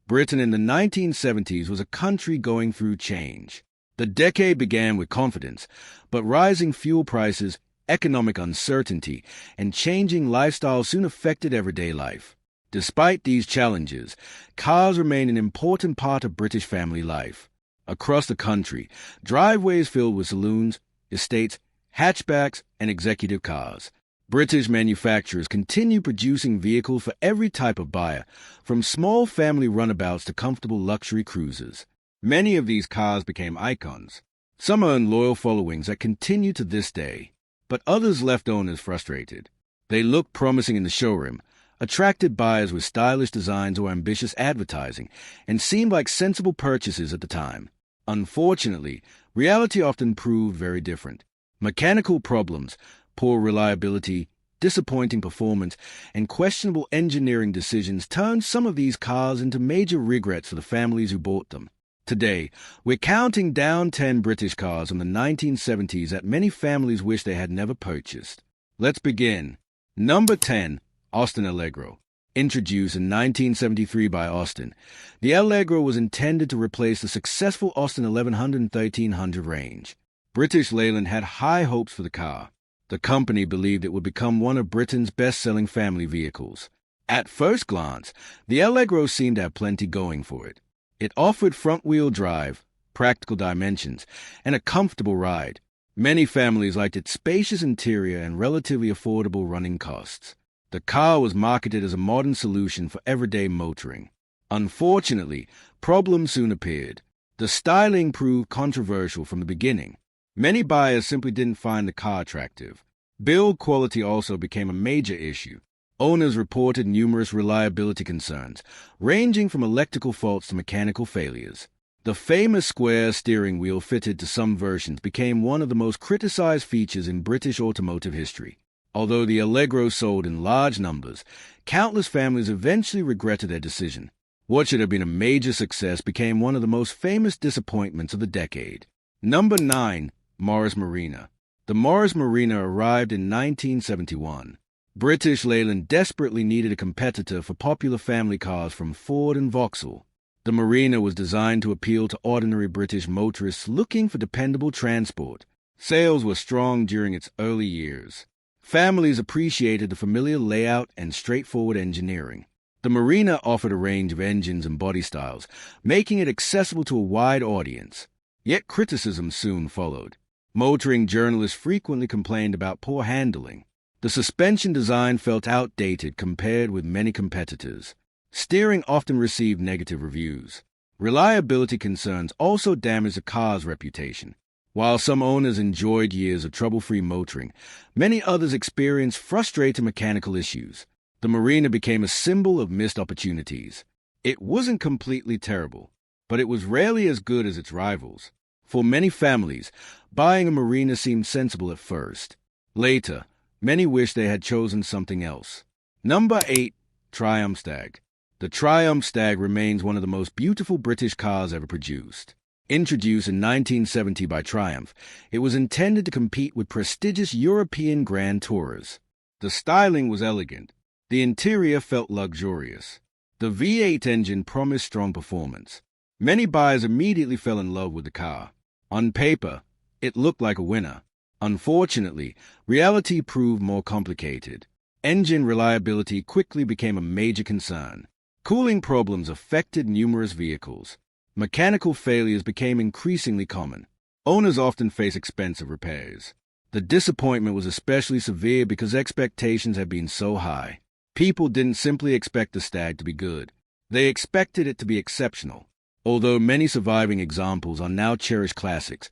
Britain in the 1970s was a country going through change. The decade began with confidence, but rising fuel prices, economic uncertainty, and changing lifestyles soon affected everyday life. Despite these challenges, cars remain an important part of British family life. Across the country, driveways filled with saloons, estates, hatchbacks, and executive cars. British manufacturers continue producing vehicles for every type of buyer, from small family runabouts to comfortable luxury cruisers. Many of these cars became icons. Some earned loyal followings that continue to this day, but others left owners frustrated. They looked promising in the showroom, attracted buyers with stylish designs or ambitious advertising, and seemed like sensible purchases at the time. Unfortunately, reality often proved very different. Mechanical problems, poor reliability, disappointing performance, and questionable engineering decisions turned some of these cars into major regrets for the families who bought them. Today, we're counting down 10 British cars from the 1970s that many families wish they had never purchased. Let's begin. Number 10. Austin Allegro. Introduced in 1973 by Austin, the Allegro was intended to replace the successful Austin 1100 and 1300 range. British Leyland had high hopes for the car. The company believed it would become one of Britain's best-selling family vehicles. At first glance, the Allegro seemed to have plenty going for it. It offered front-wheel drive, practical dimensions, and a comfortable ride. Many families liked its spacious interior and relatively affordable running costs. The car was marketed as a modern solution for everyday motoring. Unfortunately, problems soon appeared. The styling proved controversial from the beginning. Many buyers simply didn't find the car attractive. Build quality also became a major issue. Owners reported numerous reliability concerns, ranging from electrical faults to mechanical failures. The famous square steering wheel fitted to some versions became one of the most criticized features in British automotive history. Although the Allegro sold in large numbers, countless families eventually regretted their decision. What should have been a major success became one of the most famous disappointments of the decade. Number 9. Morris Marina. The Morris Marina arrived in 1971. British Leyland desperately needed a competitor for popular family cars from Ford and Vauxhall. The Marina was designed to appeal to ordinary British motorists looking for dependable transport. Sales were strong during its early years. Families appreciated the familiar layout and straightforward engineering. The Marina offered a range of engines and body styles, making it accessible to a wide audience. Yet criticism soon followed. Motoring journalists frequently complained about poor handling. The suspension design felt outdated compared with many competitors. Steering often received negative reviews. Reliability concerns also damaged the car's reputation. While some owners enjoyed years of trouble-free motoring, many others experienced frustrating mechanical issues. The Marina became a symbol of missed opportunities. It wasn't completely terrible, but it was rarely as good as its rivals. For many families, buying a Marina seemed sensible at first. Later, many wished they had chosen something else. Number 8. Triumph Stag. The Triumph Stag remains one of the most beautiful British cars ever produced. Introduced in 1970 by Triumph, it was intended to compete with prestigious European Grand Tourers. The styling was elegant. The interior felt luxurious. The V8 engine promised strong performance. Many buyers immediately fell in love with the car. On paper, it looked like a winner. Unfortunately, reality proved more complicated. Engine reliability quickly became a major concern. Cooling problems affected numerous vehicles. Mechanical failures became increasingly common. Owners often face expensive repairs. The disappointment was especially severe because expectations had been so high. People didn't simply expect the Stag to be good. They expected it to be exceptional. Although many surviving examples are now cherished classics,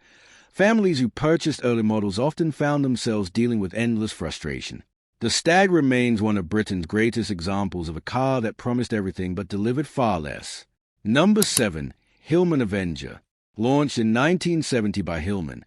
families who purchased early models often found themselves dealing with endless frustration. The Stag remains one of Britain's greatest examples of a car that promised everything but delivered far less. Number 7. Hillman Avenger. Launched in 1970 by Hillman,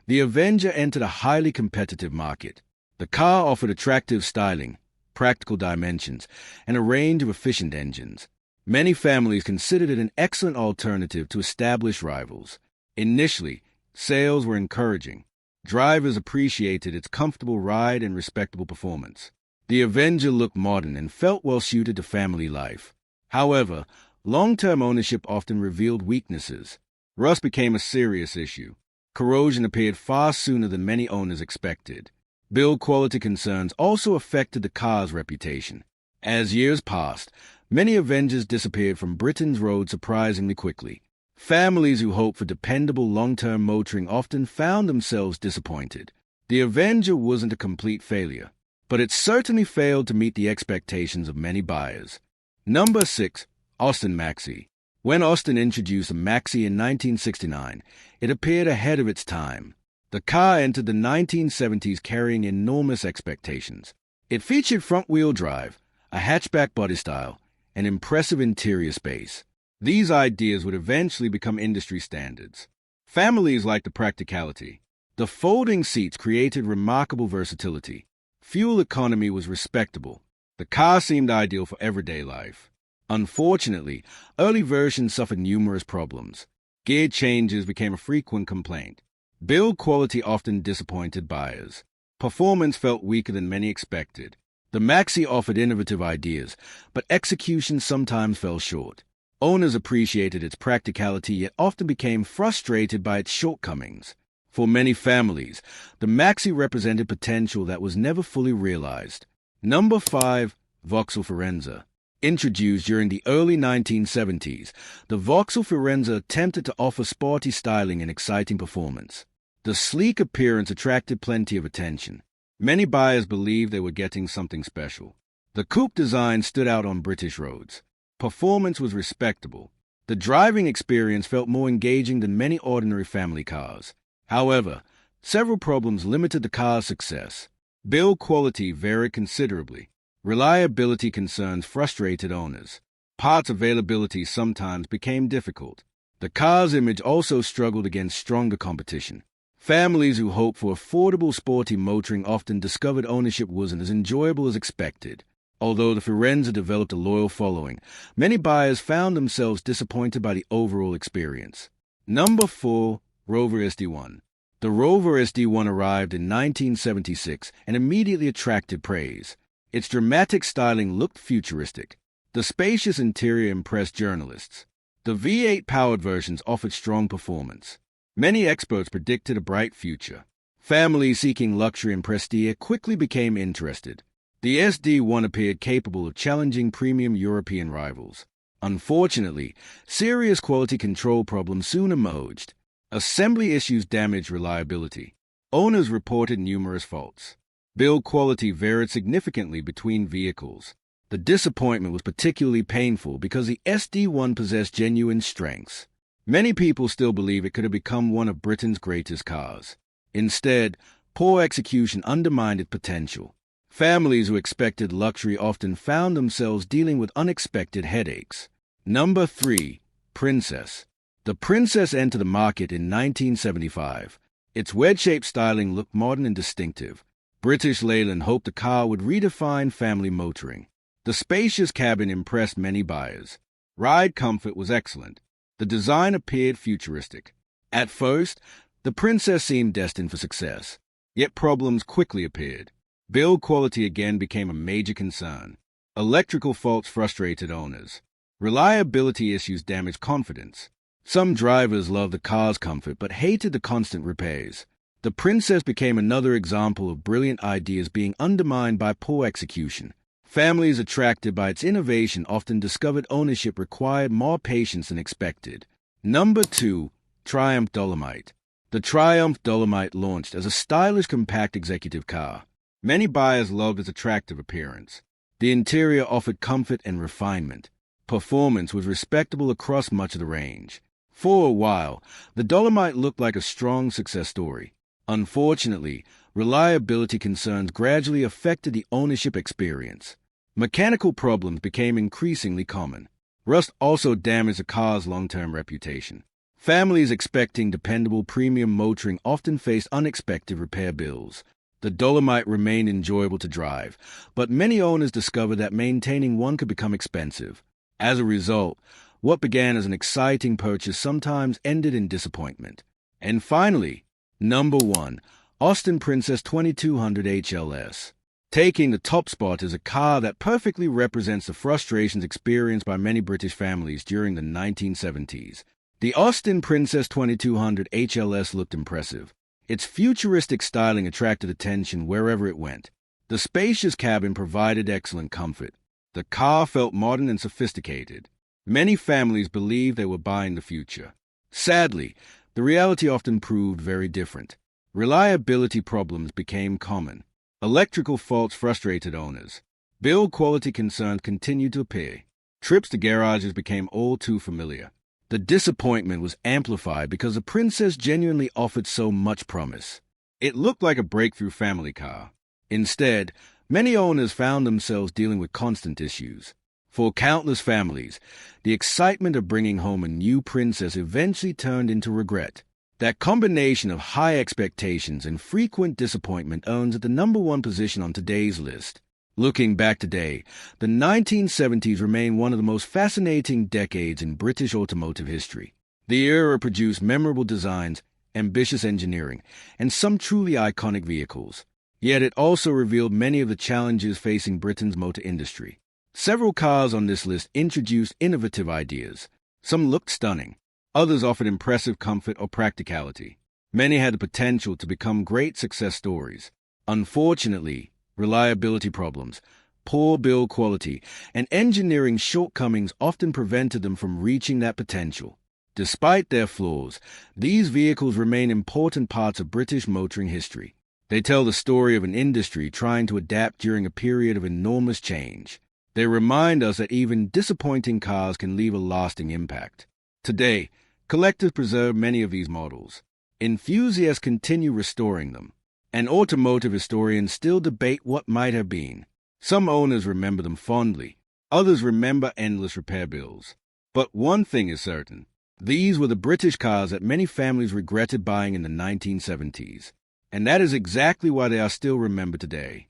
the Avenger entered a highly competitive market. The car offered attractive styling, practical dimensions, and a range of efficient engines. Many families considered it an excellent alternative to established rivals. Initially, sales were encouraging. Drivers appreciated its comfortable ride and respectable performance. The Avenger looked modern and felt well suited to family life. However, Long-term ownership often revealed weaknesses. Rust became a serious issue. Corrosion appeared far sooner than many owners expected. Build quality concerns also affected the car's reputation. As years passed, many Avengers disappeared from Britain's roads surprisingly quickly. Families who hoped for dependable long-term motoring often found themselves disappointed. The Avenger wasn't a complete failure, but it certainly failed to meet the expectations of many buyers. Number 6. Austin Maxi. When Austin introduced a Maxi in 1969, it appeared ahead of its time. The car entered the 1970s carrying enormous expectations. It featured front-wheel drive, a hatchback body style, and impressive interior space. These ideas would eventually become industry standards. Families liked the practicality. The folding seats created remarkable versatility. Fuel economy was respectable. The car seemed ideal for everyday life. Unfortunately, early versions suffered numerous problems. Gear changes became a frequent complaint. Build quality often disappointed buyers. Performance felt weaker than many expected. The Maxi offered innovative ideas, but execution sometimes fell short. Owners appreciated its practicality yet often became frustrated by its shortcomings. For many families, the Maxi represented potential that was never fully realized. Number 5. Vauxhall Firenze. Introduced during the early 1970s, the Vauxhall Firenze attempted to offer sporty styling and exciting performance. The sleek appearance attracted plenty of attention. Many buyers believed they were getting something special. The coupe design stood out on British roads. Performance was respectable. The driving experience felt more engaging than many ordinary family cars. However, several problems limited the car's success. Build quality varied considerably. Reliability concerns frustrated owners. Parts availability sometimes became difficult. The car's image also struggled against stronger competition. Families who hoped for affordable sporty motoring often discovered ownership wasn't as enjoyable as expected. Although the Firenze developed a loyal following, many buyers found themselves disappointed by the overall experience. Number 4. Rover SD1. The Rover SD1 arrived in 1976 and immediately attracted praise. Its dramatic styling looked futuristic. The spacious interior impressed journalists. The V8-powered versions offered strong performance. Many experts predicted a bright future. Families seeking luxury and prestige quickly became interested. The SD1 appeared capable of challenging premium European rivals. Unfortunately, serious quality control problems soon emerged. Assembly issues damaged reliability. Owners reported numerous faults. Build quality varied significantly between vehicles. The disappointment was particularly painful because the SD1 possessed genuine strengths. Many people still believe it could have become one of Britain's greatest cars. Instead, poor execution undermined its potential. Families who expected luxury often found themselves dealing with unexpected headaches. Number 3. Princess. The Princess entered the market in 1975. Its wedge-shaped styling looked modern and distinctive. British Leyland hoped the car would redefine family motoring. The spacious cabin impressed many buyers. Ride comfort was excellent. The design appeared futuristic. At first, the Princess seemed destined for success. Yet problems quickly appeared. Build quality again became a major concern. Electrical faults frustrated owners. Reliability issues damaged confidence. Some drivers loved the car's comfort but hated the constant repairs. The Princess became another example of brilliant ideas being undermined by poor execution. Families attracted by its innovation often discovered ownership required more patience than expected. Number 2. Triumph Dolomite. The Triumph Dolomite launched as a stylish compact executive car. Many buyers loved its attractive appearance. The interior offered comfort and refinement. Performance was respectable across much of the range. For a while, the Dolomite looked like a strong success story. Unfortunately, reliability concerns gradually affected the ownership experience. Mechanical problems became increasingly common. Rust also damaged the car's long-term reputation. Families expecting dependable premium motoring often faced unexpected repair bills. The Dolomite remained enjoyable to drive, but many owners discovered that maintaining one could become expensive. As a result, what began as an exciting purchase sometimes ended in disappointment. And finally, Number 1. Austin Princess 2200 HLS. Taking the top spot is a car that perfectly represents the frustrations experienced by many British families during the 1970s. The Austin Princess 2200 HLS looked impressive. Its futuristic styling attracted attention wherever it went. The spacious cabin provided excellent comfort. The car felt modern and sophisticated. Many families believed they were buying the future. Sadly, the reality often proved very different. Reliability problems became common. Electrical faults frustrated owners. Build quality concerns continued to appear. Trips to garages became all too familiar. The disappointment was amplified because the Princess genuinely offered so much promise. It looked like a breakthrough family car. Instead, many owners found themselves dealing with constant issues. For countless families, the excitement of bringing home a new Princess eventually turned into regret. That combination of high expectations and frequent disappointment earns it the #1 position on today's list. Looking back today, the 1970s remain one of the most fascinating decades in British automotive history. The era produced memorable designs, ambitious engineering, and some truly iconic vehicles. Yet it also revealed many of the challenges facing Britain's motor industry. Several cars on this list introduced innovative ideas. Some looked stunning. Others offered impressive comfort or practicality. Many had the potential to become great success stories. Unfortunately, reliability problems, poor build quality, and engineering shortcomings often prevented them from reaching that potential. Despite their flaws, these vehicles remain important parts of British motoring history. They tell the story of an industry trying to adapt during a period of enormous change. They remind us that even disappointing cars can leave a lasting impact. Today, collectors preserve many of these models. Enthusiasts continue restoring them, and automotive historians still debate what might have been. Some owners remember them fondly. Others remember endless repair bills. But one thing is certain. These were the British cars that many families regretted buying in the 1970s. And that is exactly why they are still remembered today.